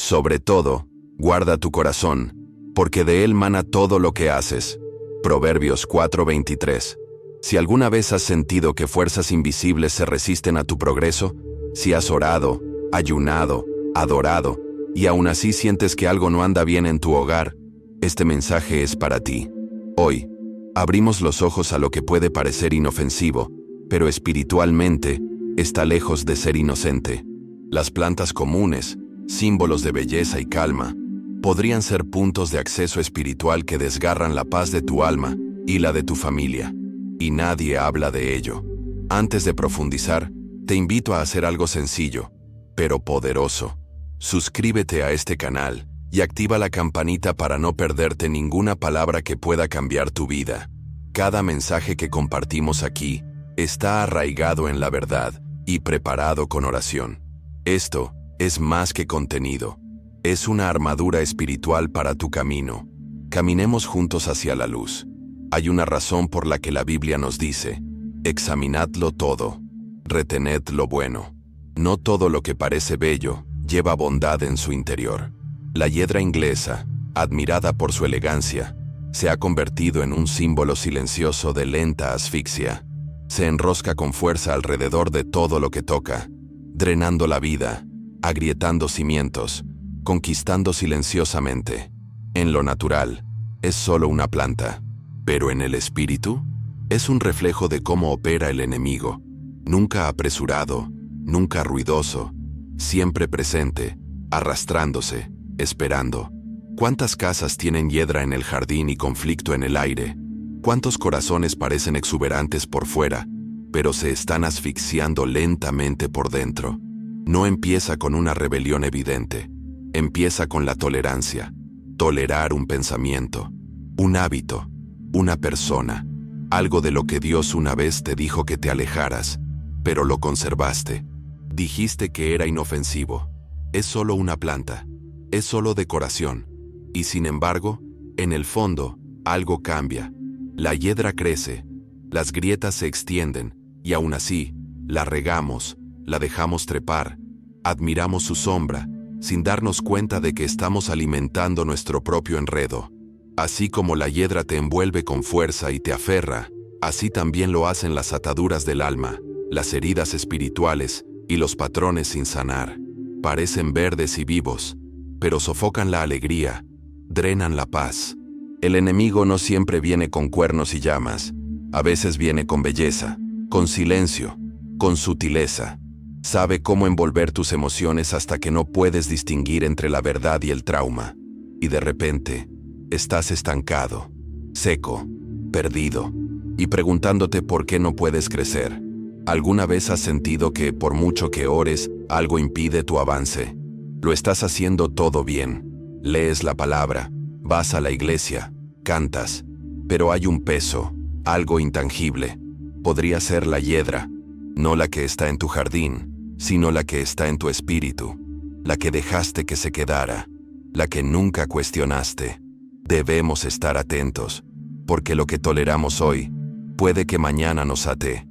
Sobre todo, guarda tu corazón, porque de él mana todo lo que haces. Proverbios 4:23. Si alguna vez has sentido que fuerzas invisibles se resisten a tu progreso, si has orado, ayunado, adorado, y aún así sientes que algo no anda bien en tu hogar, este mensaje es para ti. Hoy, abrimos los ojos a lo que puede parecer inofensivo, pero espiritualmente está lejos de ser inocente. Las plantas comunes, símbolos de belleza y calma, podrían ser puntos de acceso espiritual que desgarran la paz de tu alma y la de tu familia. Y nadie habla de ello. Antes de profundizar, te invito a hacer algo sencillo, pero poderoso. Suscríbete a este canal y activa la campanita para no perderte ninguna palabra que pueda cambiar tu vida. Cada mensaje que compartimos aquí está arraigado en la verdad y preparado con oración. Esto es más que contenido. Es una armadura espiritual para tu camino. Caminemos juntos hacia la luz. Hay una razón por la que la Biblia nos dice: examinadlo todo, retened lo bueno. No todo lo que parece bello lleva bondad en su interior. La hiedra inglesa, admirada por su elegancia, se ha convertido en un símbolo silencioso de lenta asfixia. Se enrosca con fuerza alrededor de todo lo que toca, drenando la vida, agrietando cimientos, conquistando silenciosamente. En lo natural, es solo una planta, pero en el espíritu, es un reflejo de cómo opera el enemigo. Nunca apresurado, nunca ruidoso, siempre presente, arrastrándose, esperando. ¿Cuántas casas tienen hiedra en el jardín y conflicto en el aire? ¿Cuántos corazones parecen exuberantes por fuera, pero se están asfixiando lentamente por dentro? No empieza con una rebelión evidente. Empieza con la tolerancia. Tolerar un pensamiento, un hábito, una persona, algo de lo que Dios una vez te dijo que te alejaras, pero lo conservaste. Dijiste que era inofensivo. Es solo una planta. Es solo decoración. Y sin embargo, en el fondo, algo cambia. La hiedra crece, las grietas se extienden, y aún así, la regamos, la dejamos trepar, admiramos su sombra, sin darnos cuenta de que estamos alimentando nuestro propio enredo. Así como la hiedra te envuelve con fuerza y te aferra, así también lo hacen las ataduras del alma, las heridas espirituales y los patrones sin sanar. Parecen verdes y vivos, pero sofocan la alegría, drenan la paz. El enemigo no siempre viene con cuernos y llamas, a veces viene con belleza, con silencio, con sutileza. Sabe cómo envolver tus emociones hasta que no puedes distinguir entre la verdad y el trauma. Y de repente, estás estancado, seco, perdido, y preguntándote por qué no puedes crecer. ¿Alguna vez has sentido que, por mucho que ores, algo impide tu avance? Lo estás haciendo todo bien. Lees la palabra, vas a la iglesia, cantas, pero hay un peso, algo intangible. Podría ser la hiedra, no la que está en tu jardín, sino la que está en tu espíritu, la que dejaste que se quedara, la que nunca cuestionaste. Debemos estar atentos, porque lo que toleramos hoy puede que mañana nos ate.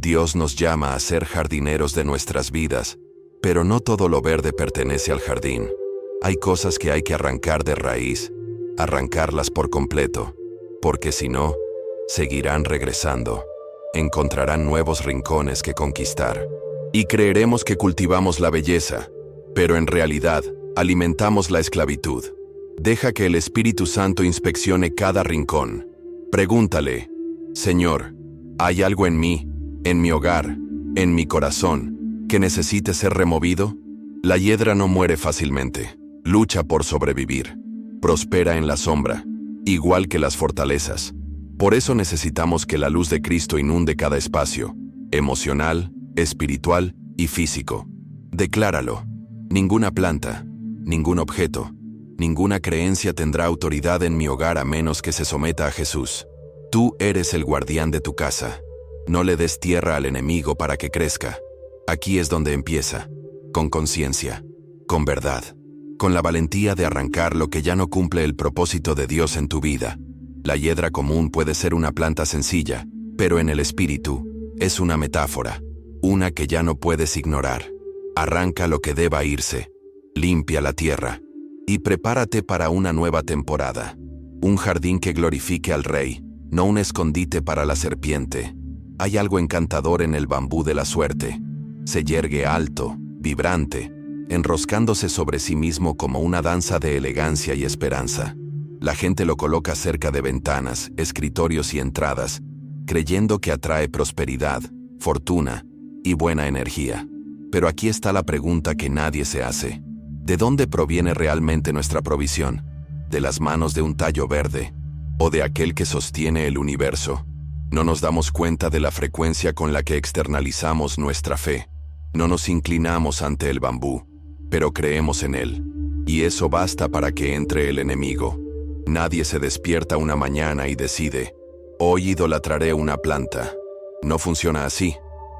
Dios nos llama a ser jardineros de nuestras vidas, pero no todo lo verde pertenece al jardín. Hay cosas que hay que arrancar de raíz, arrancarlas por completo, porque si no, seguirán regresando. Encontrarán nuevos rincones que conquistar. Y creeremos que cultivamos la belleza, pero en realidad alimentamos la esclavitud. Deja que el Espíritu Santo inspeccione cada rincón. Pregúntale: Señor, ¿hay algo en mí, en mi hogar, en mi corazón, que necesite ser removido? La hiedra no muere fácilmente. Lucha por sobrevivir. Prospera en la sombra, igual que las fortalezas. Por eso necesitamos que la luz de Cristo inunde cada espacio, emocional, espiritual y físico. Decláralo. Ninguna planta, ningún objeto, ninguna creencia tendrá autoridad en mi hogar a menos que se someta a Jesús. Tú eres el guardián de tu casa. No le des tierra al enemigo para que crezca. Aquí es donde empieza, con conciencia, con verdad, con la valentía de arrancar lo que ya no cumple el propósito de Dios en tu vida. La hiedra común puede ser una planta sencilla, pero en el espíritu es una metáfora, una que ya no puedes ignorar. Arranca lo que deba irse. limpia la tierra y prepárate para una nueva temporada. Un jardín que glorifique al Rey, no un escondite para la serpiente. Hay algo encantador en el bambú de la suerte. Se yergue alto, vibrante, enroscándose sobre sí mismo como una danza de elegancia y esperanza. La gente lo coloca cerca de ventanas, escritorios y entradas, creyendo que atrae prosperidad, fortuna y buena energía. Pero aquí está la pregunta que nadie se hace. ¿De dónde proviene realmente nuestra provisión? ¿De las manos de un tallo verde o de aquel que sostiene el universo? No nos damos cuenta de la frecuencia con la que externalizamos nuestra fe. No nos inclinamos ante el bambú, pero creemos en él. Y eso basta para que entre el enemigo. Nadie se despierta una mañana y decide, hoy idolatraré una planta. No funciona así.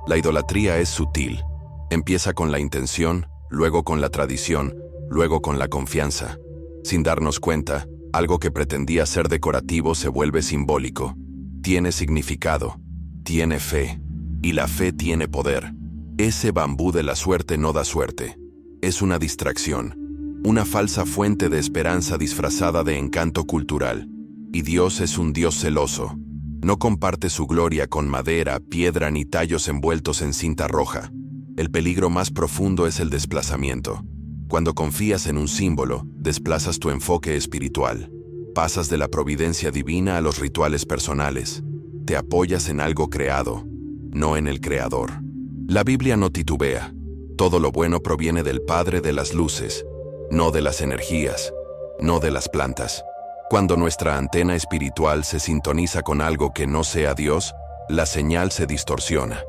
La idolatría es sutil. Empieza con la intención, luego con la tradición, luego con la confianza. Sin darnos cuenta, algo que pretendía ser decorativo se vuelve simbólico. Tiene significado, tiene fe, y la fe tiene poder. Ese bambú de la suerte no da suerte. Es una distracción, una falsa fuente de esperanza disfrazada de encanto cultural. Y Dios es un Dios celoso. No comparte su gloria con madera, piedra ni tallos envueltos en cinta roja. El peligro más profundo es el desplazamiento. Cuando confías en un símbolo, desplazas tu enfoque espiritual. Pasas de la providencia divina a los rituales personales. Te apoyas en algo creado, no en el Creador. La Biblia no titubea. Todo lo bueno proviene del Padre de las luces, no de las energías, no de las plantas. Cuando nuestra antena espiritual se sintoniza con algo que no sea Dios, la señal se distorsiona.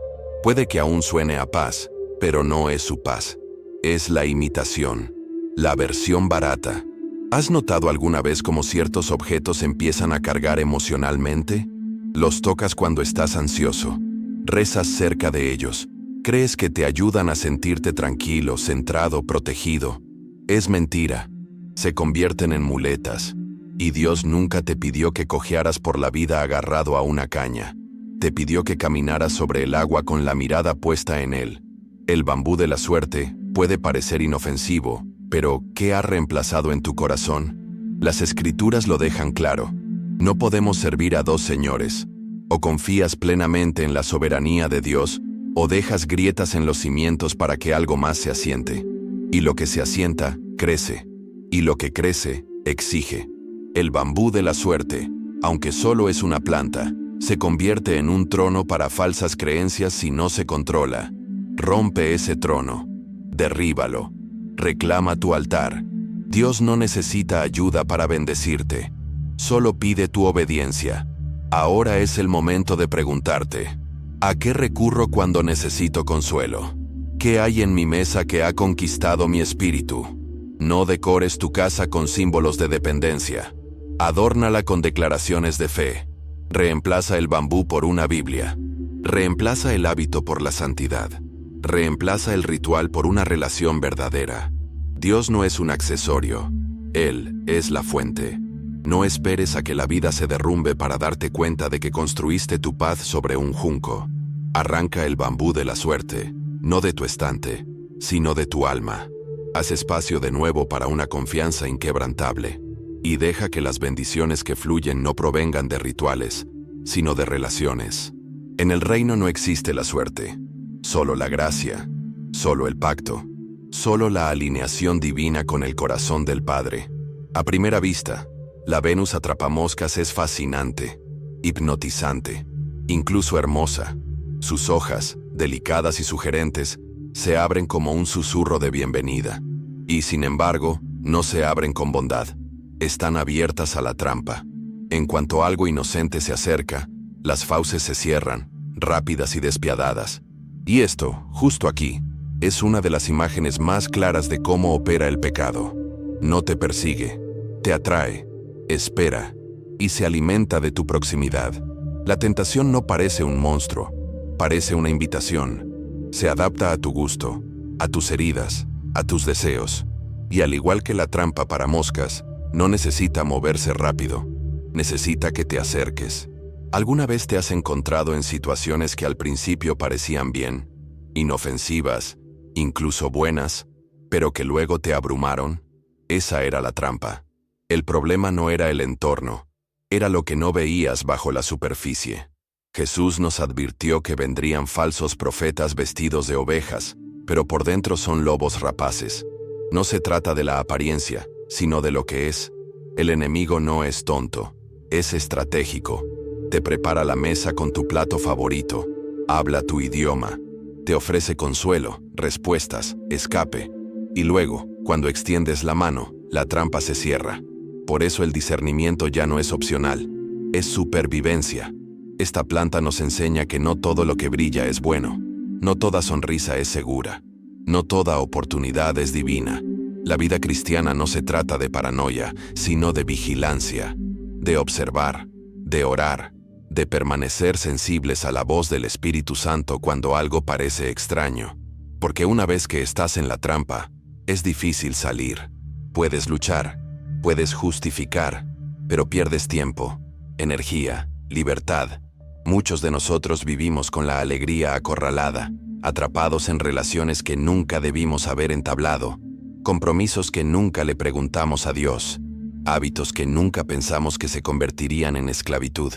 Puede que aún suene a paz, pero no es su paz. Es la imitación, la versión barata. ¿Has notado alguna vez cómo ciertos objetos empiezan a cargar emocionalmente? Los tocas cuando estás ansioso. Rezas cerca de ellos. Crees que te ayudan a sentirte tranquilo, centrado, protegido. Es mentira. Se convierten en muletas. Y Dios nunca te pidió que cojearas por la vida agarrado a una caña. Te pidió que caminaras sobre el agua con la mirada puesta en Él. El bambú de la suerte puede parecer inofensivo, pero ¿qué ha reemplazado en tu corazón? Las Escrituras lo dejan claro. No podemos servir a dos señores. O confías plenamente en la soberanía de Dios, o dejas grietas en los cimientos para que algo más se asiente. Y lo que se asienta, crece. Y lo que crece, exige. El bambú de la suerte, aunque solo es una planta, se convierte en un trono para falsas creencias si no se controla. Rompe ese trono. Derríbalo. Reclama tu altar. Dios no necesita ayuda para bendecirte. Solo pide tu obediencia. Ahora es el momento de preguntarte, ¿a qué recurro cuando necesito consuelo? ¿Qué hay en mi mesa que ha conquistado mi espíritu? No decores tu casa con símbolos de dependencia. Adórnala con declaraciones de fe. Reemplaza el bambú por una Biblia. Reemplaza el hábito por la santidad. Reemplaza el ritual por una relación verdadera. Dios no es un accesorio. Él es la fuente. No esperes a que la vida se derrumbe para darte cuenta de que construiste tu paz sobre un junco. Arranca el bambú de la suerte, no de tu estante, sino de tu alma. Haz espacio de nuevo para una confianza inquebrantable. Y deja que las bendiciones que fluyen no provengan de rituales, sino de relaciones. En el reino no existe la suerte, solo la gracia, solo el pacto, solo la alineación divina con el corazón del Padre. A primera vista, la Venus atrapamoscas es fascinante, hipnotizante, incluso hermosa. Sus hojas, delicadas y sugerentes, se abren como un susurro de bienvenida. Y sin embargo, no se abren con bondad. Están abiertas a la trampa. En cuanto algo inocente se acerca, las fauces se cierran, rápidas y despiadadas. Y esto, justo aquí, es una de las imágenes más claras de cómo opera el pecado. No te persigue, te atrae, espera y se alimenta de tu proximidad. La tentación no parece un monstruo, parece una invitación. Se adapta a tu gusto, a tus heridas, a tus deseos. Y al igual que la trampa para moscas, no necesita moverse rápido, necesita que te acerques. ¿Alguna vez te has encontrado en situaciones que al principio parecían bien, inofensivas, incluso buenas, pero que luego te abrumaron. Esa era la trampa. El problema no era el entorno, era lo que no veías bajo la superficie. Jesús nos advirtió que vendrían falsos profetas vestidos de ovejas, pero por dentro son lobos rapaces. No se trata de la apariencia, sino de lo que es. El enemigo no es tonto, es estratégico. Te prepara la mesa con tu plato favorito, habla tu idioma, te ofrece consuelo, respuestas, escape. Y luego, cuando extiendes la mano, la trampa se cierra. Por eso el discernimiento ya no es opcional, es supervivencia. Esta planta nos enseña que no todo lo que brilla es bueno, no toda sonrisa es segura, no toda oportunidad es divina. La vida cristiana no se trata de paranoia, sino de vigilancia, de observar, de orar, de permanecer sensibles a la voz del Espíritu Santo cuando algo parece extraño. Porque una vez que estás en la trampa, es difícil salir. Puedes luchar, puedes justificar, pero pierdes tiempo, energía, libertad. Muchos de nosotros vivimos con la alegría acorralada, atrapados en relaciones que nunca debimos haber entablado, compromisos que nunca le preguntamos a Dios, hábitos que nunca pensamos que se convertirían en esclavitud.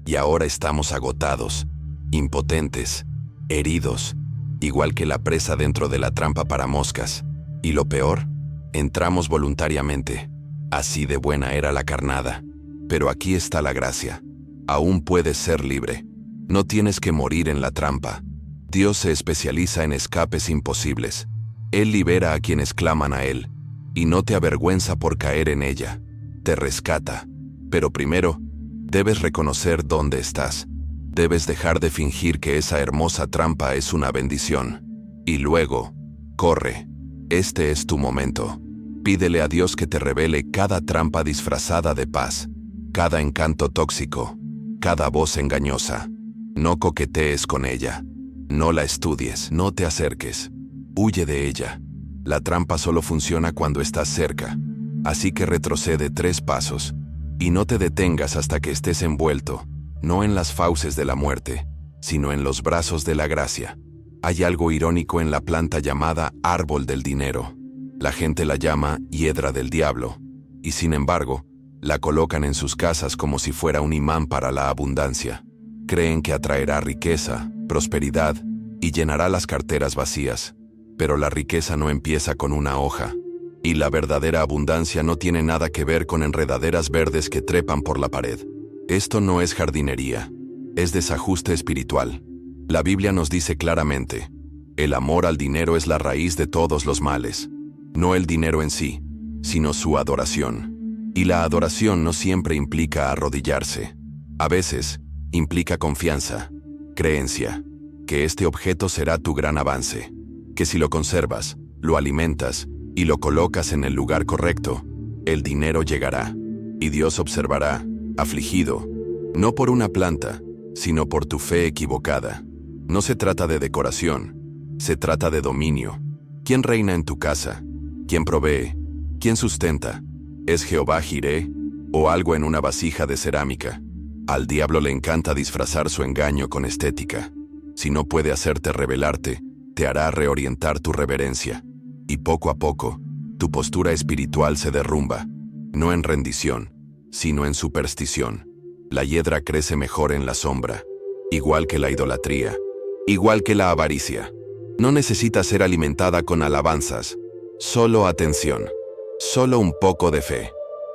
Y ahora estamos agotados, impotentes, heridos, igual que la presa dentro de la trampa para moscas. Y lo peor, entramos voluntariamente. Así de buena era la carnada. Pero aquí está la gracia. Aún puedes ser libre. No tienes que morir en la trampa. Dios se especializa en escapes imposibles. Él libera a quienes claman a Él, y no te avergüenza por caer en ella. Te rescata. Pero primero, debes reconocer dónde estás. Debes dejar de fingir que esa hermosa trampa es una bendición. Y luego, corre. Este es tu momento. Pídele a Dios que te revele cada trampa disfrazada de paz, cada encanto tóxico, cada voz engañosa. No coquetees con ella. No la estudies, no te acerques. Huye de ella. La trampa solo funciona cuando estás cerca. Así que retrocede 3 pasos. Y no te detengas hasta que estés envuelto, no en las fauces de la muerte, sino en los brazos de la gracia. Hay algo irónico en la planta llamada árbol del dinero. La gente la llama hiedra del diablo, y sin embargo, la colocan en sus casas como si fuera un imán para la abundancia. Creen que atraerá riqueza, prosperidad, y llenará las carteras vacías. Pero la riqueza no empieza con una hoja. Y la verdadera abundancia no tiene nada que ver con enredaderas verdes que trepan por la pared. Esto no es jardinería, es desajuste espiritual. La Biblia nos dice claramente, el amor al dinero es la raíz de todos los males. No el dinero en sí, sino su adoración. Y la adoración no siempre implica arrodillarse. A veces, implica confianza, creencia, que este objeto será tu gran avance, que si lo conservas, lo alimentas y lo colocas en el lugar correcto, el dinero llegará, y Dios observará, afligido, no por una planta, sino por tu fe equivocada. No se trata de decoración, se trata de dominio. ¿Quién reina en tu casa? ¿Quién provee? ¿Quién sustenta? ¿Es Jehová Jireh o algo en una vasija de cerámica? Al diablo le encanta disfrazar su engaño con estética. Si no puede hacerte rebelarte, te hará reorientar tu reverencia. Y poco a poco, tu postura espiritual se derrumba, no en rendición, sino en superstición. La hiedra crece mejor en la sombra, igual que la idolatría, igual que la avaricia. No necesita ser alimentada con alabanzas, solo atención, solo un poco de fe.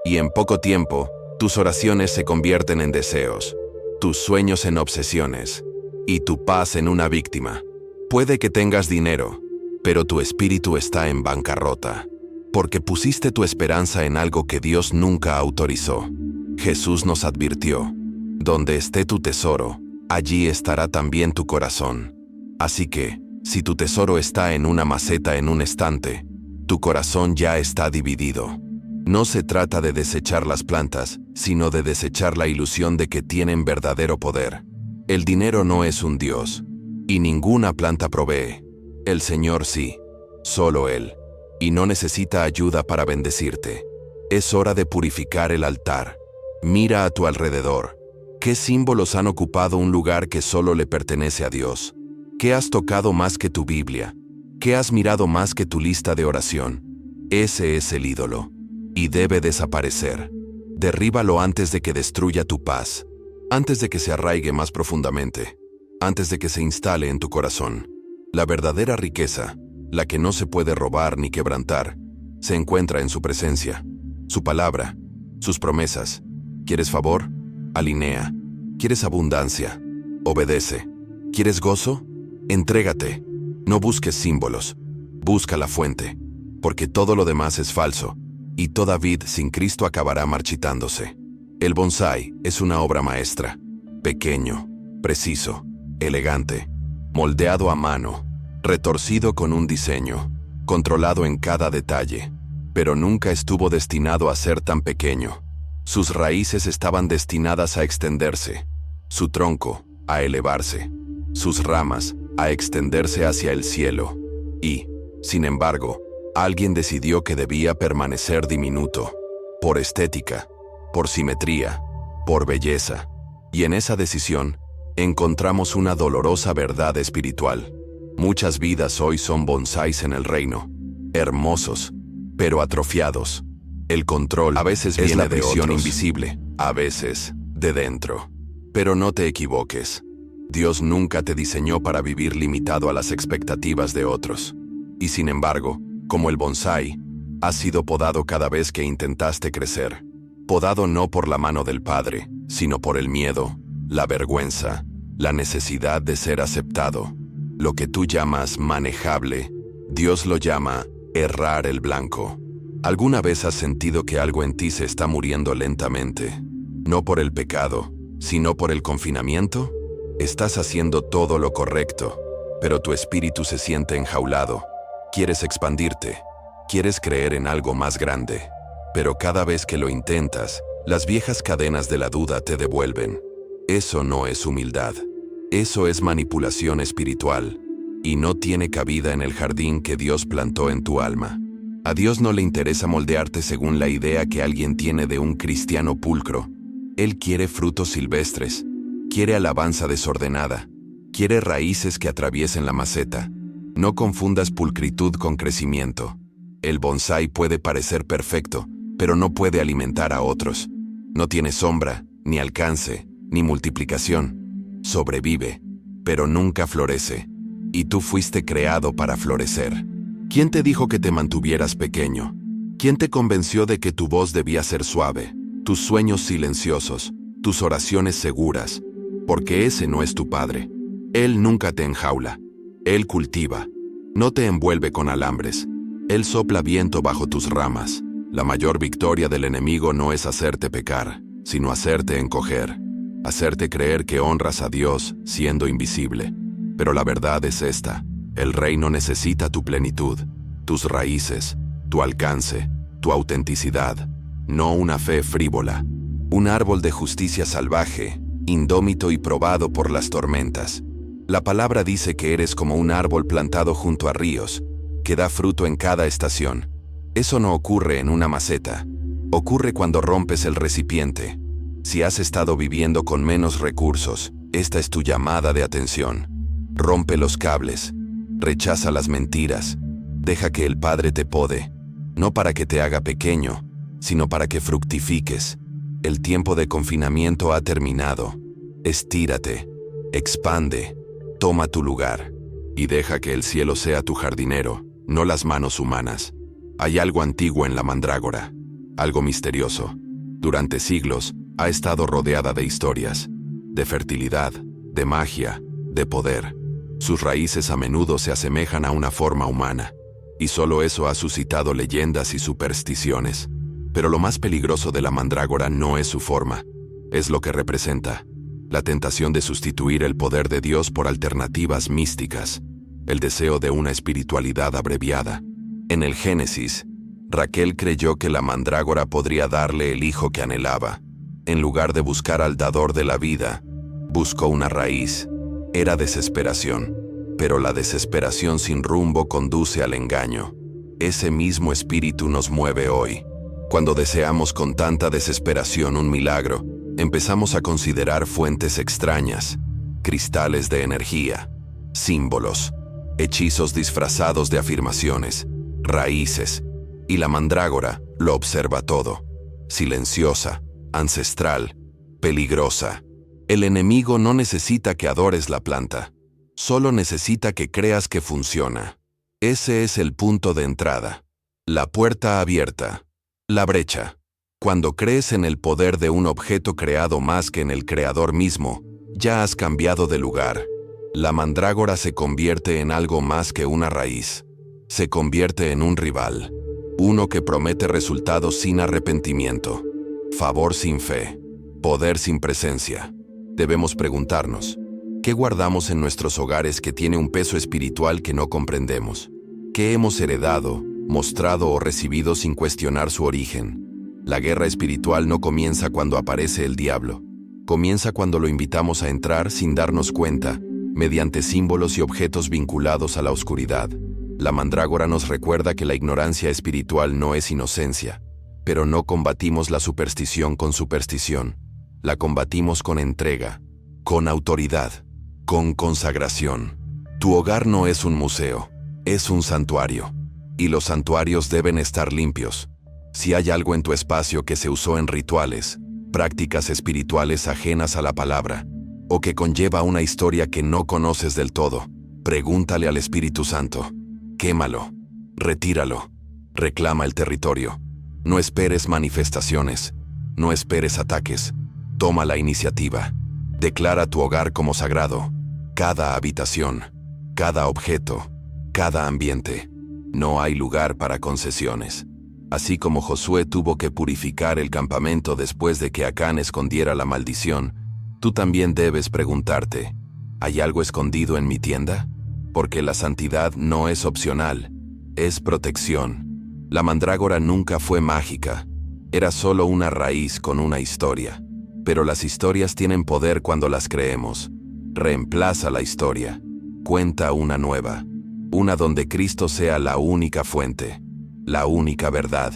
Y en poco tiempo, tus oraciones se convierten en deseos, tus sueños en obsesiones, y tu paz en una víctima. Puede que tengas dinero, pero tu espíritu está en bancarrota, porque pusiste tu esperanza en algo que Dios nunca autorizó. Jesús nos advirtió, donde esté tu tesoro, allí estará también tu corazón. Así que, si tu tesoro está en una maceta en un estante, tu corazón ya está dividido. No se trata de desechar las plantas, sino de desechar la ilusión de que tienen verdadero poder. El dinero no es un Dios, y ninguna planta provee. El Señor sí, solo Él, y no necesita ayuda para bendecirte. Es hora de purificar el altar. Mira a tu alrededor. ¿Qué símbolos han ocupado un lugar que solo le pertenece a Dios? ¿Qué has tocado más que tu Biblia? ¿Qué has mirado más que tu lista de oración? Ese es el ídolo. Y debe desaparecer. Derríbalo antes de que destruya tu paz, antes de que se arraigue más profundamente, antes de que se instale en tu corazón. La verdadera riqueza, la que no se puede robar ni quebrantar, se encuentra en su presencia, su palabra, sus promesas. ¿Quieres favor? Alinea. ¿Quieres abundancia? Obedece. ¿Quieres gozo? Entrégate. No busques símbolos. Busca la fuente, porque todo lo demás es falso, y toda vid sin Cristo acabará marchitándose. El bonsái es una obra maestra, pequeño, preciso, elegante, moldeado a mano, retorcido con un diseño, controlado en cada detalle, pero nunca estuvo destinado a ser tan pequeño. Sus raíces estaban destinadas a extenderse, su tronco a elevarse, sus ramas a extenderse hacia el cielo. Y, sin embargo, alguien decidió que debía permanecer diminuto, por estética, por simetría, por belleza. Y en esa decisión, encontramos una dolorosa verdad espiritual. Muchas vidas hoy son bonsáis en el reino, hermosos, pero atrofiados. El control a veces viene de otros. Es la prisión invisible, a veces de dentro. Pero no te equivoques. Dios nunca te diseñó para vivir limitado a las expectativas de otros. Y sin embargo, como el bonsái, has sido podado cada vez que intentaste crecer. Podado no por la mano del Padre, sino por el miedo, la vergüenza, la necesidad de ser aceptado. Lo que tú llamas manejable, Dios lo llama errar el blanco. ¿Alguna vez has sentido que algo en ti se está muriendo lentamente? No por el pecado, sino por el confinamiento. Estás haciendo todo lo correcto, pero tu espíritu se siente enjaulado. Quieres expandirte, quieres creer en algo más grande, pero cada vez que lo intentas, las viejas cadenas de la duda te devuelven. Eso no es humildad, eso es manipulación espiritual, y no tiene cabida en el jardín que Dios plantó en tu alma. A Dios no le interesa moldearte según la idea que alguien tiene de un cristiano pulcro. Él quiere frutos silvestres, quiere alabanza desordenada, quiere raíces que atraviesen la maceta. No confundas pulcritud con crecimiento. El bonsái puede parecer perfecto, pero no puede alimentar a otros. No tiene sombra, ni alcance, ni multiplicación. Sobrevive, pero nunca florece. Y tú fuiste creado para florecer. ¿Quién te dijo que te mantuvieras pequeño? ¿Quién te convenció de que tu voz debía ser suave, tus sueños silenciosos, tus oraciones seguras? Porque ese no es tu Padre. Él nunca te enjaula. Él cultiva. No te envuelve con alambres. Él sopla viento bajo tus ramas. La mayor victoria del enemigo no es hacerte pecar, sino hacerte encoger, hacerte creer que honras a Dios siendo invisible. Pero la verdad es esta: el reino necesita tu plenitud, tus raíces, tu alcance, tu autenticidad, no una fe frívola. Un árbol de justicia salvaje, indómito y probado por las tormentas. La palabra dice que eres como un árbol plantado junto a ríos, que da fruto en cada estación. Eso no ocurre en una maceta. Ocurre cuando rompes el recipiente. Si has estado viviendo con menos recursos, esta es tu llamada de atención. Rompe los cables. Rechaza las mentiras. Deja que el Padre te pode, no para que te haga pequeño, sino para que fructifiques. El tiempo de confinamiento ha terminado. Estírate, expande, toma tu lugar y deja que el cielo sea tu jardinero, no las manos humanas. Hay algo antiguo en la mandrágora, algo misterioso. Durante siglos ha estado rodeada de historias, de fertilidad, de magia, de poder. Sus raíces a menudo se asemejan a una forma humana, y solo eso ha suscitado leyendas y supersticiones. Pero lo más peligroso de la mandrágora no es su forma, es lo que representa. La tentación de sustituir el poder de Dios por alternativas místicas, el deseo de una espiritualidad abreviada. En el Génesis, Raquel creyó que la mandrágora podría darle el hijo que anhelaba. En lugar de buscar al dador de la vida, buscó una raíz. Era desesperación, pero la desesperación sin rumbo conduce al engaño. Ese mismo espíritu nos mueve hoy. Cuando deseamos con tanta desesperación un milagro, empezamos a considerar fuentes extrañas, cristales de energía, símbolos, hechizos disfrazados de afirmaciones, raíces, y la mandrágora lo observa todo, silenciosa, ancestral, peligrosa. El enemigo no necesita que adores la planta, solo necesita que creas que funciona. Ese es el punto de entrada. La puerta abierta. La brecha. Cuando crees en el poder de un objeto creado más que en el creador mismo, ya has cambiado de lugar. La mandrágora se convierte en algo más que una raíz. Se convierte en un rival. Uno que promete resultados sin arrepentimiento. Favor sin fe. Poder sin presencia. Debemos preguntarnos, ¿qué guardamos en nuestros hogares que tiene un peso espiritual que no comprendemos? ¿Qué hemos heredado, mostrado o recibido sin cuestionar su origen? La guerra espiritual no comienza cuando aparece el diablo. Comienza cuando lo invitamos a entrar sin darnos cuenta, mediante símbolos y objetos vinculados a la oscuridad. La mandrágora nos recuerda que la ignorancia espiritual no es inocencia, pero no combatimos la superstición con superstición. La combatimos con entrega, con autoridad, con consagración. Tu hogar no es un museo, es un santuario. Y los santuarios deben estar limpios. Si hay algo en tu espacio que se usó en rituales, prácticas espirituales ajenas a la palabra, o que conlleva una historia que no conoces del todo, pregúntale al Espíritu Santo. Quémalo, retíralo, reclama el territorio. No esperes manifestaciones, no esperes ataques. Toma la iniciativa. Declara tu hogar como sagrado. Cada habitación, cada objeto, cada ambiente. No hay lugar para concesiones. Así como Josué tuvo que purificar el campamento después de que Acán escondiera la maldición, tú también debes preguntarte, ¿hay algo escondido en mi tienda? Porque la santidad no es opcional, es protección. La mandrágora nunca fue mágica, era solo una raíz con una historia. Pero las historias tienen poder cuando las creemos. Reemplaza la historia, cuenta una nueva, una donde Cristo sea la única fuente, la única verdad,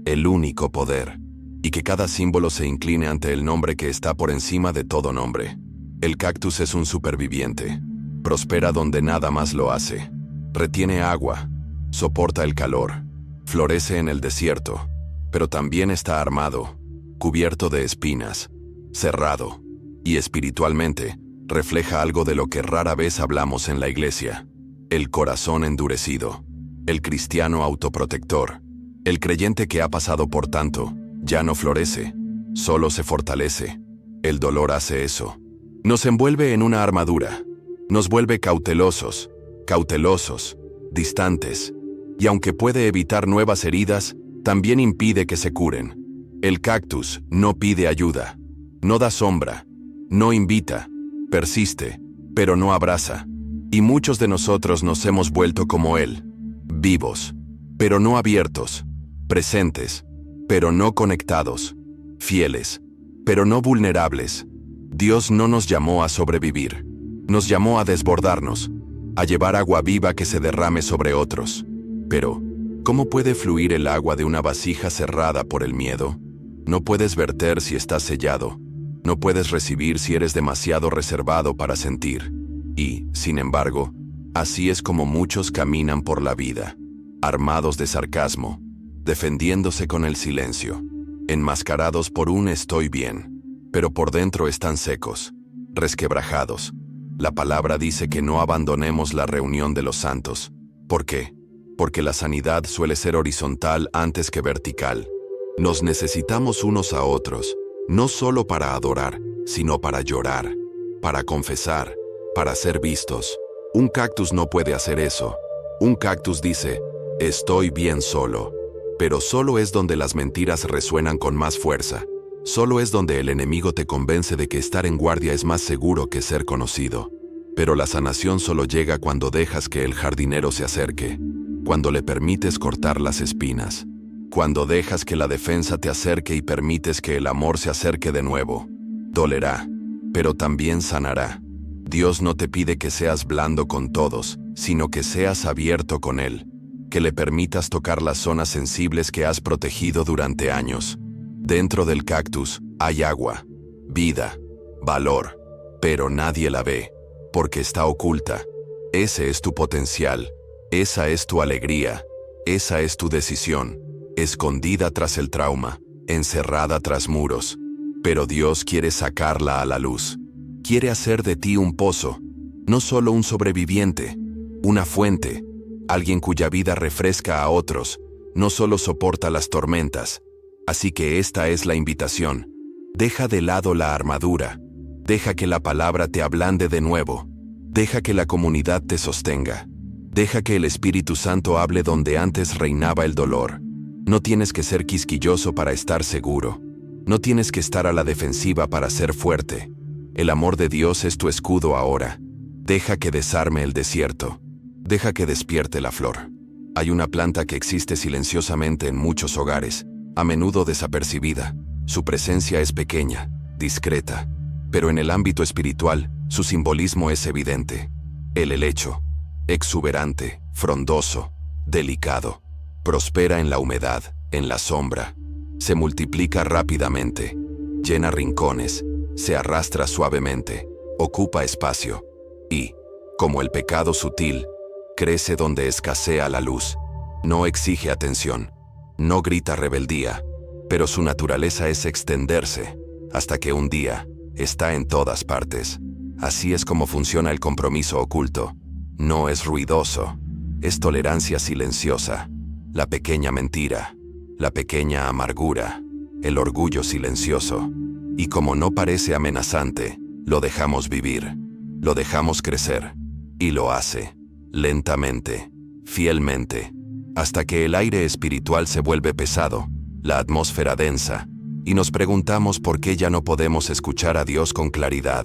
el único poder, y que cada símbolo se incline ante el nombre que está por encima de todo nombre. El cactus es un superviviente, prospera donde nada más lo hace, retiene agua, soporta el calor, florece en el desierto, pero también está armado, cubierto de espinas, cerrado, y espiritualmente refleja algo de lo que rara vez hablamos en la iglesia: el corazón endurecido. El cristiano autoprotector, el creyente que ha pasado por tanto, ya no florece, solo se fortalece. El dolor hace eso. Nos envuelve en una armadura, nos vuelve cautelosos, distantes, y aunque puede evitar nuevas heridas, también impide que se curen. El cactus no pide ayuda, no da sombra, no invita, persiste, pero no abraza. Y muchos de nosotros nos hemos vuelto como él. Vivos, pero no abiertos, presentes, pero no conectados, fieles, pero no vulnerables. Dios no nos llamó a sobrevivir, nos llamó a desbordarnos, a llevar agua viva que se derrame sobre otros. Pero, ¿cómo puede fluir el agua de una vasija cerrada por el miedo? No puedes verter si estás sellado, no puedes recibir si eres demasiado reservado para sentir. Y, sin embargo, así es como muchos caminan por la vida, armados de sarcasmo, defendiéndose con el silencio, enmascarados por un estoy bien, pero por dentro están secos, resquebrajados. La palabra dice que no abandonemos la reunión de los santos. ¿Por qué? Porque la sanidad suele ser horizontal antes que vertical. Nos necesitamos unos a otros, no solo para adorar, sino para llorar, para confesar, para ser vistos. Un cactus no puede hacer eso. Un cactus dice, estoy bien solo. Pero solo es donde las mentiras resuenan con más fuerza. Solo es donde el enemigo te convence de que estar en guardia es más seguro que ser conocido. Pero la sanación solo llega cuando dejas que el jardinero se acerque, cuando le permites cortar las espinas, cuando dejas que la defensa te acerque y permites que el amor se acerque de nuevo. Dolerá, pero también sanará. Dios no te pide que seas blando con todos, sino que seas abierto con Él, que le permitas tocar las zonas sensibles que has protegido durante años. Dentro del cactus hay agua, vida, valor, pero nadie la ve, porque está oculta. Ese es tu potencial, esa es tu alegría, esa es tu decisión, escondida tras el trauma, encerrada tras muros. Pero Dios quiere sacarla a la luz. Quiere hacer de ti un pozo, no solo un sobreviviente, una fuente, alguien cuya vida refresca a otros, no solo soporta las tormentas. Así que esta es la invitación. Deja de lado la armadura, deja que la palabra te ablande de nuevo, deja que la comunidad te sostenga, deja que el Espíritu Santo hable donde antes reinaba el dolor. No tienes que ser quisquilloso para estar seguro, no tienes que estar a la defensiva para ser fuerte. El amor de Dios es tu escudo ahora. Deja que desarme el desierto, deja que despierte la flor. Hay una planta que existe silenciosamente en muchos hogares, a menudo desapercibida. Su presencia es pequeña, discreta, pero en el ámbito espiritual, su simbolismo es evidente. El helecho, exuberante, frondoso, delicado, prospera en la humedad, en la sombra. Se multiplica rápidamente, llena rincones, se arrastra suavemente, ocupa espacio y, como el pecado sutil, crece donde escasea la luz. No exige atención, no grita rebeldía, pero su naturaleza es extenderse, hasta que un día está en todas partes. Así es como funciona el compromiso oculto. No es ruidoso, es tolerancia silenciosa, la pequeña mentira, la pequeña amargura, el orgullo silencioso. Y como no parece amenazante, lo dejamos vivir, lo dejamos crecer, y lo hace, lentamente, fielmente, hasta que el aire espiritual se vuelve pesado, la atmósfera densa, y nos preguntamos por qué ya no podemos escuchar a Dios con claridad.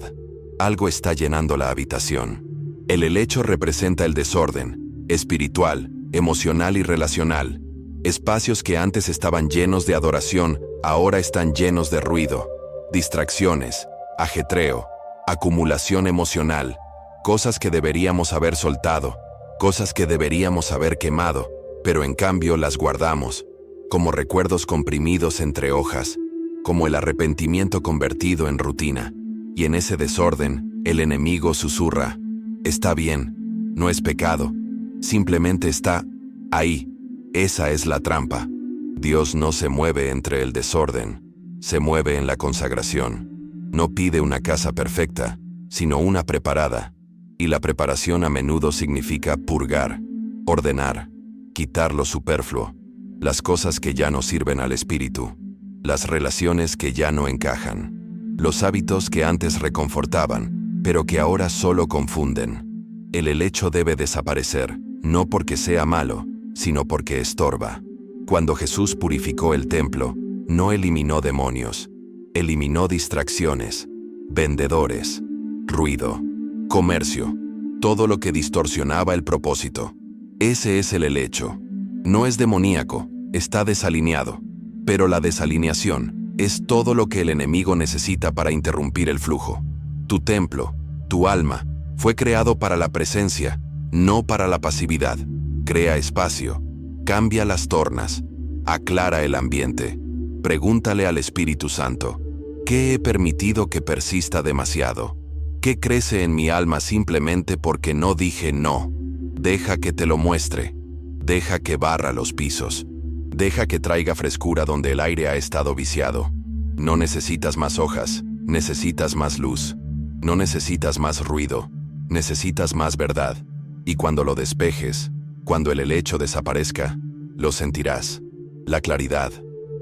Algo está llenando la habitación. El helecho representa el desorden, espiritual, emocional y relacional. Espacios que antes estaban llenos de adoración, ahora están llenos de ruido, distracciones, ajetreo, acumulación emocional, cosas que deberíamos haber soltado, cosas que deberíamos haber quemado, pero en cambio las guardamos, como recuerdos comprimidos entre hojas, como el arrepentimiento convertido en rutina. Y en ese desorden, el enemigo susurra: está bien, no es pecado, simplemente está ahí. Esa es la trampa. Dios no se mueve entre el desorden, se mueve en la consagración. No pide una casa perfecta, sino una preparada. Y la preparación a menudo significa purgar, ordenar, quitar lo superfluo, las cosas que ya no sirven al espíritu, las relaciones que ya no encajan, los hábitos que antes reconfortaban, pero que ahora solo confunden. El helecho debe desaparecer, no porque sea malo, sino porque estorba. Cuando Jesús purificó el templo, no eliminó demonios, eliminó distracciones, vendedores, ruido, comercio, todo lo que distorsionaba el propósito. Ese es el helecho. No es demoníaco, está desalineado, pero la desalineación es todo lo que el enemigo necesita para interrumpir el flujo. Tu templo, tu alma, fue creado para la presencia, no para la pasividad. Crea espacio, cambia las tornas, aclara el ambiente. Pregúntale al Espíritu Santo: ¿qué he permitido que persista demasiado? ¿Qué crece en mi alma simplemente porque no dije no? Deja que te lo muestre. Deja que barra los pisos. Deja que traiga frescura donde el aire ha estado viciado. No necesitas más hojas, necesitas más luz. No necesitas más ruido, necesitas más verdad. Y cuando lo despejes, cuando el helecho desaparezca, lo sentirás. La claridad,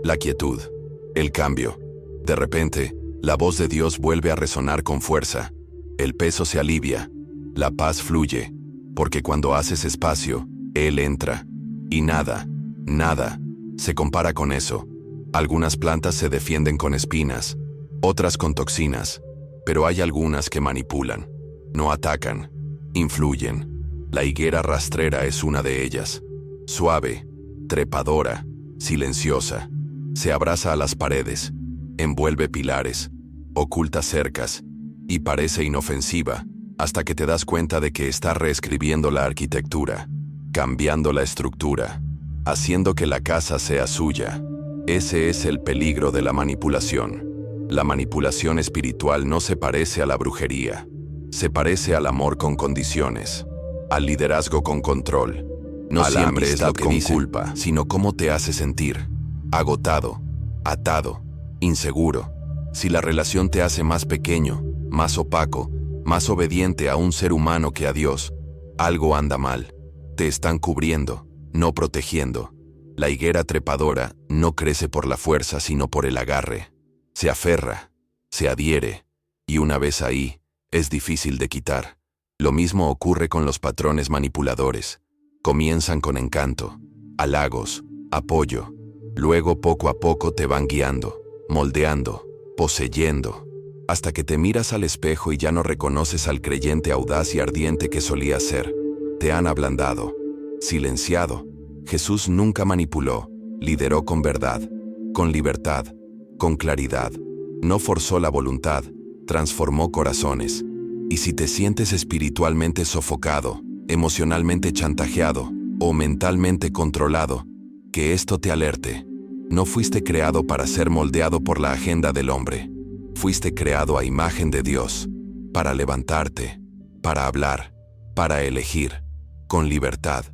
la quietud, el cambio. De repente, la voz de Dios vuelve a resonar con fuerza. El peso se alivia, la paz fluye, porque cuando haces espacio, Él entra. Y nada, nada, se compara con eso. Algunas plantas se defienden con espinas, otras con toxinas, pero hay algunas que manipulan, no atacan, influyen. La higuera rastrera es una de ellas. Suave, trepadora, silenciosa, se abraza a las paredes, envuelve pilares, oculta cercas, y parece inofensiva, hasta que te das cuenta de que está reescribiendo la arquitectura, cambiando la estructura, haciendo que la casa sea suya. Ese es el peligro de la manipulación. La manipulación espiritual no se parece a la brujería, se parece al amor con condiciones. al liderazgo con control. No siempre es lo que con culpa, sino cómo te hace sentir. Agotado, atado, inseguro. Si la relación te hace más pequeño, más opaco, más obediente a un ser humano que a Dios, algo anda mal. Te están cubriendo, no protegiendo. La higuera trepadora no crece por la fuerza, sino por el agarre. Se aferra, se adhiere, y una vez ahí, es difícil de quitar. Lo mismo ocurre con los patrones manipuladores. Comienzan con encanto, halagos, apoyo. Luego poco a poco te van guiando, moldeando, poseyendo, hasta que te miras al espejo y ya no reconoces al creyente audaz y ardiente que solías ser. Te han ablandado, silenciado. Jesús nunca manipuló, lideró con verdad, con libertad, con claridad. No forzó la voluntad, transformó corazones. Y si te sientes espiritualmente sofocado, emocionalmente chantajeado o mentalmente controlado, que esto te alerte. No fuiste creado para ser moldeado por la agenda del hombre. Fuiste creado a imagen de Dios, para levantarte, para hablar, para elegir, con libertad.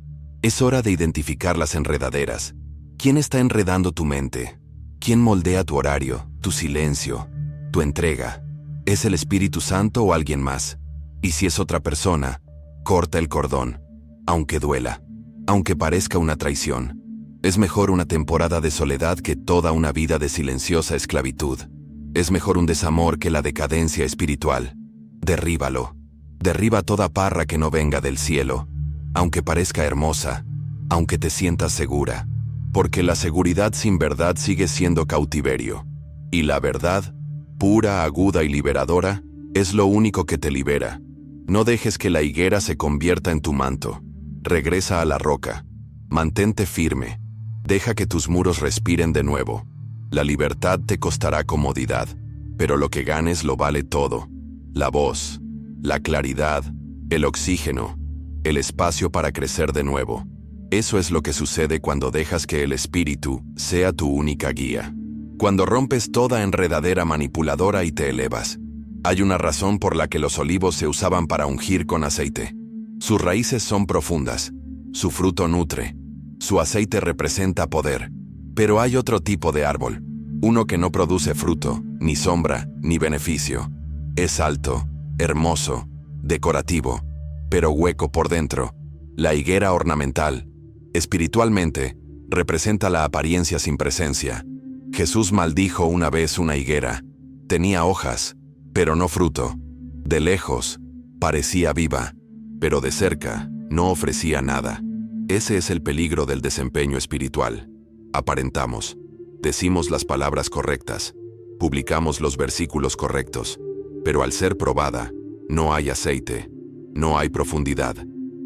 Es hora de identificar las enredaderas. ¿Quién está enredando tu mente? ¿Quién moldea tu horario, tu silencio, tu entrega? ¿Es el Espíritu Santo o alguien más? Y si es otra persona, corta el cordón, aunque duela, aunque parezca una traición. Es mejor una temporada de soledad que toda una vida de silenciosa esclavitud. Es mejor un desamor que la decadencia espiritual. Derríbalo. Derriba toda parra que no venga del cielo, aunque parezca hermosa, aunque te sientas segura, porque la seguridad sin verdad sigue siendo cautiverio. Y la verdad, pura, aguda y liberadora, es lo único que te libera. No dejes que la higuera se convierta en tu manto. Regresa a la roca. Mantente firme. Deja que tus muros respiren de nuevo. La libertad te costará comodidad, pero lo que ganes lo vale todo. La voz, la claridad, el oxígeno, el espacio para crecer de nuevo. Eso es lo que sucede cuando dejas que el Espíritu sea tu única guía. Cuando rompes toda enredadera manipuladora y te elevas. Hay una razón por la que los olivos se usaban para ungir con aceite. Sus raíces son profundas, su fruto nutre, su aceite representa poder. Pero hay otro tipo de árbol, uno que no produce fruto, ni sombra, ni beneficio. Es alto, hermoso, decorativo, pero hueco por dentro. La higuera ornamental, espiritualmente, representa la apariencia sin presencia. Jesús maldijo una vez una higuera. Tenía hojas, pero no fruto. De lejos, parecía viva, pero de cerca, no ofrecía nada. Ese es el peligro del desempeño espiritual. Aparentamos, decimos las palabras correctas, publicamos los versículos correctos, pero al ser probada, no hay aceite, no hay profundidad,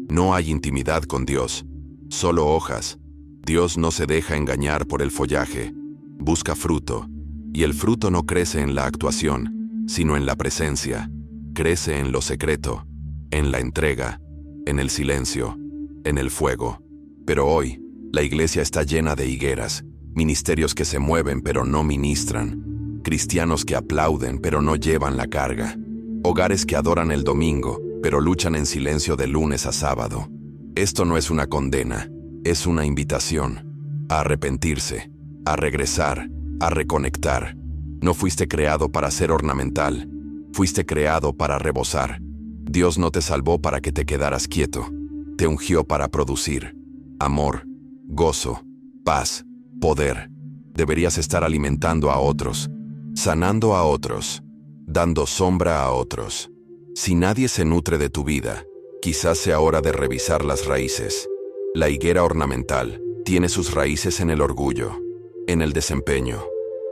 no hay intimidad con Dios, solo hojas. Dios no se deja engañar por el follaje, busca fruto, y el fruto no crece en la actuación, sino en la presencia. Crece en lo secreto, en la entrega, en el silencio, en el fuego. Pero hoy, la iglesia está llena de higueras, ministerios que se mueven pero no ministran, cristianos que aplauden pero no llevan la carga, hogares que adoran el domingo pero luchan en silencio de lunes a sábado. Esto no es una condena, es una invitación a arrepentirse, a regresar, a reconectar. No fuiste creado para ser ornamental, fuiste creado para rebosar. Dios no te salvó para que te quedaras quieto, te ungió para producir amor, gozo, paz, poder. Deberías estar alimentando a otros, sanando a otros, dando sombra a otros. Si nadie se nutre de tu vida, quizás sea hora de revisar las raíces. La higuera ornamental tiene sus raíces en el orgullo, en el desempeño,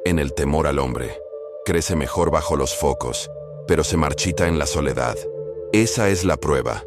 en el temor al hombre. Crece mejor bajo los focos, pero se marchita en la soledad. Esa es la prueba.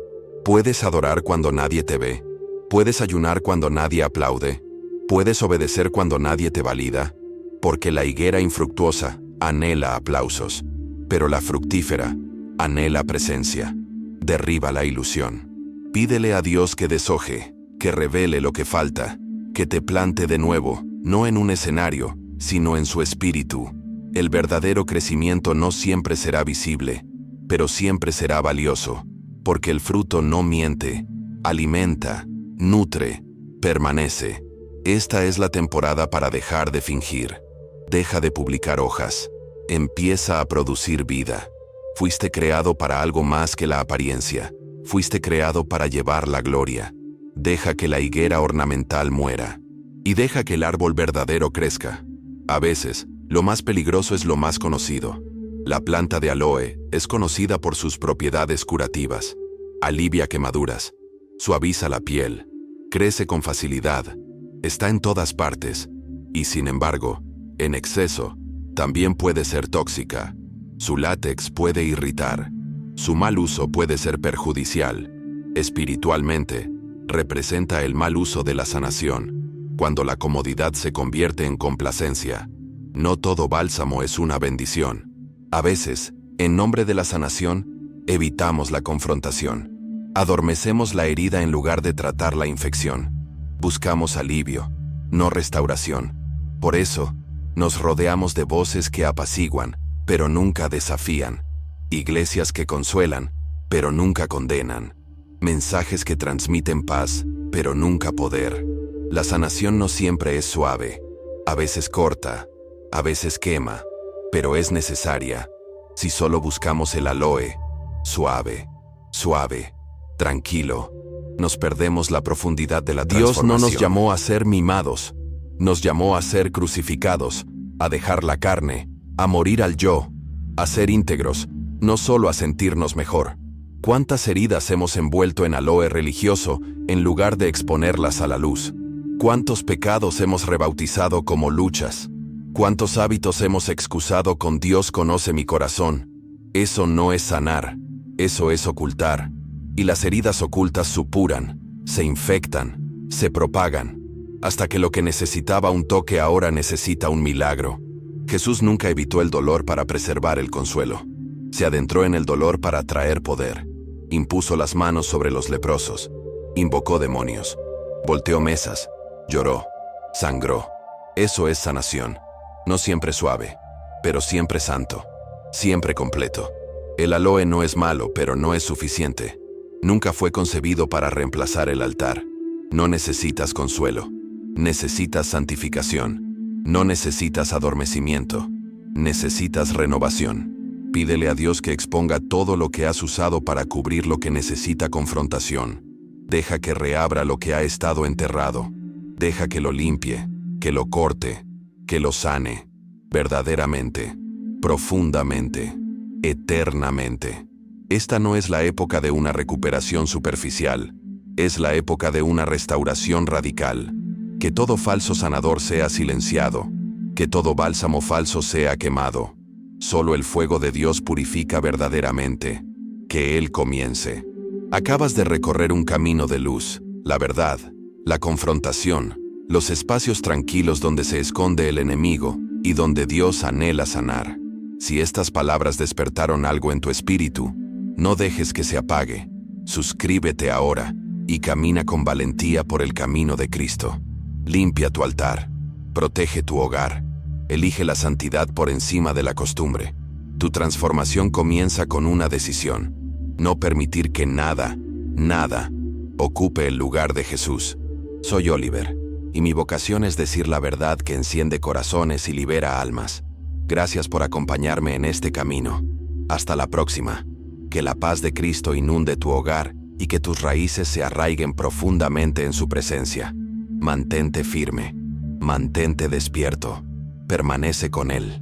Puedes adorar cuando nadie te ve. Puedes ayunar cuando nadie aplaude. Puedes obedecer cuando nadie te valida. Porque la higuera infructuosa anhela aplausos, pero la fructífera anhela presencia. Derriba la ilusión. Pídele a Dios que deshoje, que revele lo que falta, que te plante de nuevo, no en un escenario, sino en su espíritu. El verdadero crecimiento no siempre será visible, pero siempre será valioso, porque el fruto no miente, Alimenta, nutre, permanece. Esta es la temporada para dejar de fingir. Deja de publicar hojas. Empieza a producir vida. Fuiste creado para algo más que la apariencia. Fuiste creado para llevar la gloria. Deja que la higuera ornamental muera. Y deja que el árbol verdadero crezca. A veces, lo más peligroso es lo más conocido. La planta de aloe es conocida por sus propiedades curativas. Alivia quemaduras. Suaviza la piel. Crece con facilidad. Está en todas partes. Y sin embargo, en exceso, también puede ser tóxica. Su látex puede irritar. Su mal uso puede ser perjudicial. Espiritualmente, representa el mal uso de la sanación, cuando la comodidad se convierte en complacencia. No todo bálsamo es una bendición. A veces, en nombre de la sanación, evitamos la confrontación. Adormecemos la herida en lugar de tratar la infección. Buscamos alivio, no restauración. Por eso, nos rodeamos de voces que apaciguan, pero nunca desafían. Iglesias que consuelan, pero nunca condenan. Mensajes que transmiten paz, pero nunca poder. La sanación no siempre es suave. A veces corta, a veces quema, pero es necesaria. Si solo buscamos el aloe, suave, suave, tranquilo, nos perdemos la profundidad de la transformación. Dios no nos llamó a ser mimados, nos llamó a ser crucificados, a dejar la carne, a morir al yo, a ser íntegros, no solo a sentirnos mejor. ¿Cuántas heridas hemos envuelto en aloe religioso en lugar de exponerlas a la luz? ¿Cuántos pecados hemos rebautizado como luchas? ¿Cuántos hábitos hemos excusado con Dios conoce mi corazón? Eso no es sanar, eso es ocultar. Y las heridas ocultas supuran, se infectan, se propagan, hasta que lo que necesitaba un toque ahora necesita un milagro. Jesús nunca evitó el dolor para preservar el consuelo. Se adentró en el dolor para traer poder. Impuso las manos sobre los leprosos. Invocó demonios. Volteó mesas. Lloró. Sangró. Eso es sanación. No siempre suave, pero siempre santo. Siempre completo. El aloe no es malo, pero no es suficiente. Nunca fue concebido para reemplazar el altar. No necesitas consuelo. Necesitas santificación. No necesitas adormecimiento. Necesitas renovación. Pídele a Dios que exponga todo lo que has usado para cubrir lo que necesita confrontación. Deja que reabra lo que ha estado enterrado. Deja que lo limpie, que lo corte, que lo sane, verdaderamente, profundamente, eternamente. Esta no es la época de una recuperación superficial, es la época de una restauración radical. Que todo falso sanador sea silenciado, que todo bálsamo falso sea quemado. Solo el fuego de Dios purifica verdaderamente. Que Él comience. Acabas de recorrer un camino de luz, la verdad, la confrontación, los espacios tranquilos donde se esconde el enemigo y donde Dios anhela sanar. Si estas palabras despertaron algo en tu espíritu, no dejes que se apague. Suscríbete ahora y camina con valentía por el camino de Cristo. Limpia tu altar, protege tu hogar, elige la santidad por encima de la costumbre. Tu transformación comienza con una decisión: no permitir que nada ocupe el lugar de Jesús. Soy Oliver, y mi vocación es decir la verdad que enciende corazones y libera almas. Gracias por acompañarme en este camino. Hasta la próxima. Que la paz de Cristo inunde tu hogar y que tus raíces se arraiguen profundamente en su presencia. Mantente firme, mantente despierto, permanece con Él.